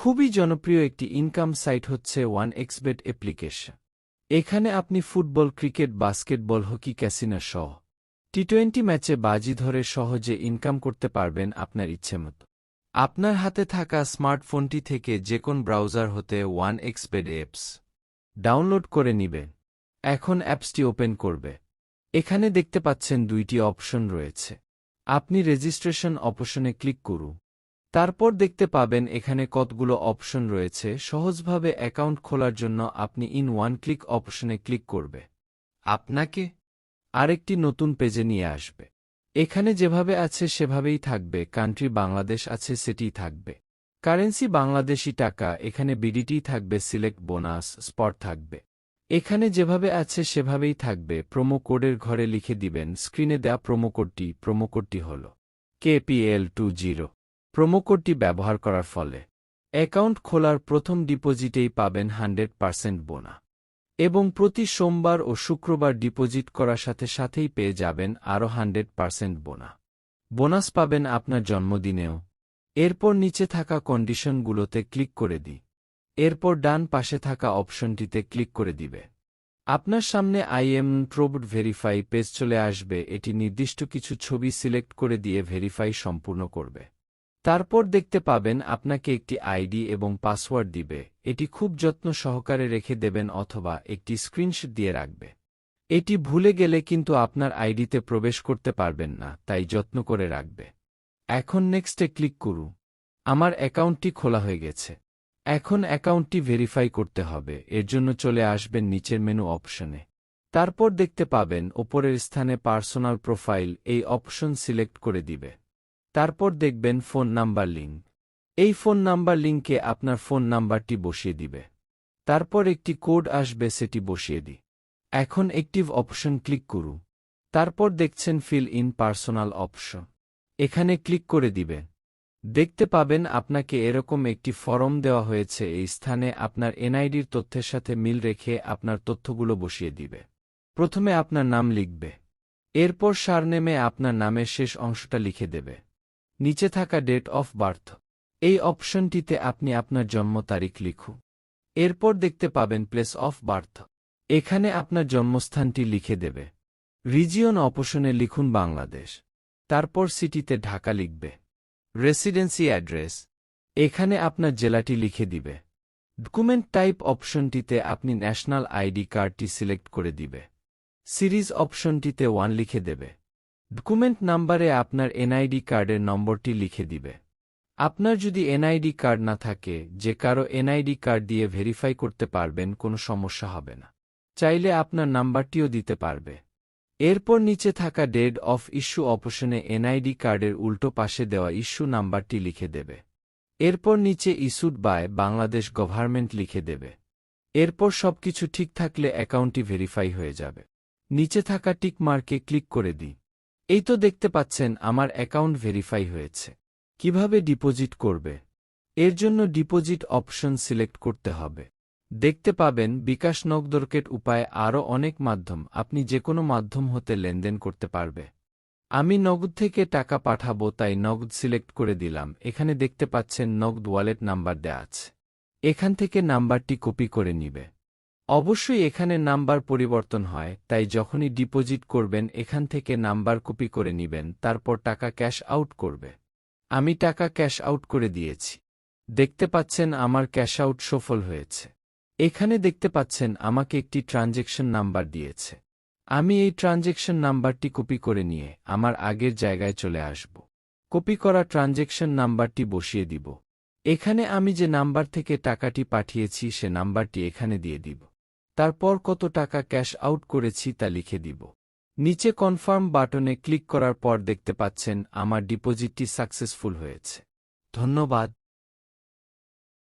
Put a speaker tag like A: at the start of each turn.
A: খুবই জনপ্রিয় একটি ইনকাম সাইট হচ্ছে 1xBet অ্যাপ্লিকেশন। এখানে আপনি football, cricket, basketball, hockey, casino সহ টি-20 ম্যাচে বাজি ধরে সহজে ইনকাম করতে পারবেন আপনার ইচ্ছেমতো। আপনার হাতে থাকা স্মার্টফোনটি থেকে যেকোন ব্রাউজার হতে 1xBet অ্যাপস ডাউনলোড করে নিবে। এখন অ্যাপসটি ওপেন করবে। এখানে দেখতে পাচ্ছেন দুইটি অপশন রয়েছে। আপনি রেজিস্ট্রেশন অপশনে ক্লিক করুন। তারপর দেখতে পাবেন এখানে কতগুলো অপশন রয়েছে। সহজভাবে অ্যাকাউন্ট খোলার জন্য আপনি ইন ওয়ান ক্লিক অপশনে ক্লিক করবে। আপনাকে আরেকটি নতুন পেজে নিয়ে আসবে। এখানে যেভাবে আছে সেভাবেই থাকবে। কান্ট্রি বাংলাদেশ আছে, সেটিই থাকবে। কারেন্সি বাংলাদেশি টাকা, এখানে বিডিটি থাকবে। সিলেক্ট বোনাস স্পট থাকবে। এখানে যেভাবে আছে সেভাবেই থাকবে। প্রোমো কোডের ঘরে লিখে দিবেন স্ক্রিনে দেয়া প্রোমো কোডটি হল KPL20। প্রোমো কোডটি ব্যবহার করার ফলে অ্যাকাউন্ট খোলার প্রথম ডিপোজিটেই পাবেন 100% বোনা, এবং প্রতি সোমবার ও শুক্রবার ডিপোজিট করার সাথে সাথেই পেয়ে যাবেন আরও 100% বোনা। বোনাস পাবেন আপনার জন্মদিনেও। এরপর নিচে থাকা কন্ডিশনগুলোতে ক্লিক করে দিই। এরপর ডান পাশে থাকা অপশনটিতে ক্লিক করে দিবে। আপনার সামনে IM-approved ভেরিফাই পেজ চলে আসবে। এটি নির্দিষ্ট কিছু ছবি সিলেক্ট করে দিয়ে ভেরিফাই সম্পূর্ণ করবে। তারপর দেখতে পাবেন আপনাকে একটি আইডি এবং পাসওয়ার্ড দিবে। এটি খুব যত্ন সহকারে রেখে দেবেন অথবা একটি স্ক্রিনশট দিয়ে রাখবে। এটি ভুলে গেলে কিন্তু আপনার আইডিতে প্রবেশ করতে পারবেন না, তাই যত্ন করে রাখবে। এখন নেক্সটে ক্লিক করুন। আমার অ্যাকাউন্টটি খোলা হয়ে গেছে। এখন অ্যাকাউন্টটি ভেরিফাই করতে হবে। এর জন্য চলে আসবেন নিচের মেনু অপশনে। তারপর দেখতে পাবেন ওপরের স্থানে পার্সোনাল প্রোফাইল, এই অপশন সিলেক্ট করে দিবে। তারপর দেখবেন ফোন নাম্বার লিঙ্ক। এই ফোন নাম্বার লিঙ্কে আপনার ফোন নাম্বারটি বসিয়ে দিবে। তারপর একটি কোড আসবে, সেটি বসিয়ে দিই। এখন অ্যাক্টিভ অপশন ক্লিক করুন। তারপর দেখছেন ফিল ইন পার্সোনাল অপশন। এখানে ক্লিক করে দিবে। দেখতে পাবেন আপনাকে এরকম একটি ফর্ম দেওয়া হয়েছে। এই স্থানে আপনার এনআইডির তথ্যের সাথে মিল রেখে আপনার তথ্যগুলো বসিয়ে দিবে। প্রথমে আপনার নাম লিখবে। এরপর সারনেমে আপনার নামের শেষ অংশটা লিখে দেবে। নিচে থাকা ডেট অফ বার্থ, এই অপশনটিতে আপনি আপনার জন্ম তারিখ লিখুন। এরপর দেখতে পাবেন প্লেস অফ বার্থ, এখানে আপনার জন্মস্থানটি লিখে দেবে। রিজিয়ন অপশনে লিখুন বাংলাদেশ। তারপর সিটিতে ঢাকা লিখবে। রেসিডেন্সি অ্যাড্রেস, এখানে আপনার জেলাটি লিখে দিবে। ডকুমেন্ট টাইপ অপশনটিতে আপনি ন্যাশনাল আইডি কার্ডটি সিলেক্ট করে দিবে। সিরিজ অপশনটিতে 1 লিখে দেবে। ডকুমেন্ট নাম্বারে আপনার এনআইডি কার্ডের নম্বরটি লিখে দিবে। আপনার যদি এনআইডি কার্ড না থাকে, যে কারো এনআইডি কার্ড দিয়ে ভেরিফাই করতে পারবেন, কোনো সমস্যা হবে না। চাইলে আপনার নাম্বারটিও দিতে পারবে। এরপর নিচে থাকা ডেট অফ ইস্যু অপশনে এনআইডি কার্ডের উল্টো পাশে দেওয়া ইস্যু নাম্বারটি লিখে দেবে। এরপর নিচে ইস্যুড বাই বাংলাদেশ গভর্নমেন্ট লিখে দেবে। এরপর সবকিছু ঠিক থাকলে অ্যাকাউন্টটি ভেরিফাই হয়ে যাবে। নিচে থাকা টিক মার্কে ক্লিক করে দিই। এই তো দেখতে পাচ্ছেন আমার অ্যাকাউন্ট ভেরিফাই হয়েছে। কিভাবে ডিপোজিট করবে? এর জন্য ডিপোজিট অপশন সিলেক্ট করতে হবে। দেখতে পাবেন বিকাশ, নগদরকেট উপায়ে আরও অনেক মাধ্যম, আপনি যে কোনো মাধ্যম হতে লেনদেন করতে পারবে। আমি নগদ থেকে টাকা পাঠাবো, তাই নগদ সিলেক্ট করে দিলাম। এখানে দেখতে পাচ্ছেন নগদ ওয়ালেট নাম্বার দেয়া আছে। এখান থেকে নাম্বারটি কপি করে নিবে। অবশ্যই এখানে নাম্বার পরিবর্তন হয়, তাই যখনই ডিপোজিট করবেন এখান থেকে নাম্বার কপি করে নিবেন। তারপর টাকা ক্যাশ আউট করবে। আমি টাকা ক্যাশ আউট করে দিয়েছি। দেখতে পাচ্ছেন আমার ক্যাশ আউট সফল হয়েছে। এখানে দেখতে পাচ্ছেন আমাকে একটি ট্রানজ্যাকশন নাম্বার দিয়েছে। আমি এই ট্রানজ্যাকশন নাম্বারটি কপি করে নিয়ে আমার আগের জায়গায় চলে আসব। কপি করা ট্রানজ্যাকশন নাম্বারটি বসিয়ে দিব। এখানে আমি যে নাম্বার থেকে টাকাটি পাঠিয়েছি সে নাম্বারটি এখানে দিয়ে দিব। তারপর কত টাকা ক্যাশ আউট করেছি তা লিখে দিব। নিচে কনফার্ম বাটনে ক্লিক করার পর দেখতে পাচ্ছেন আমার ডিপোজিটটি সাকসেসফুল হয়েছে। ধন্যবাদ।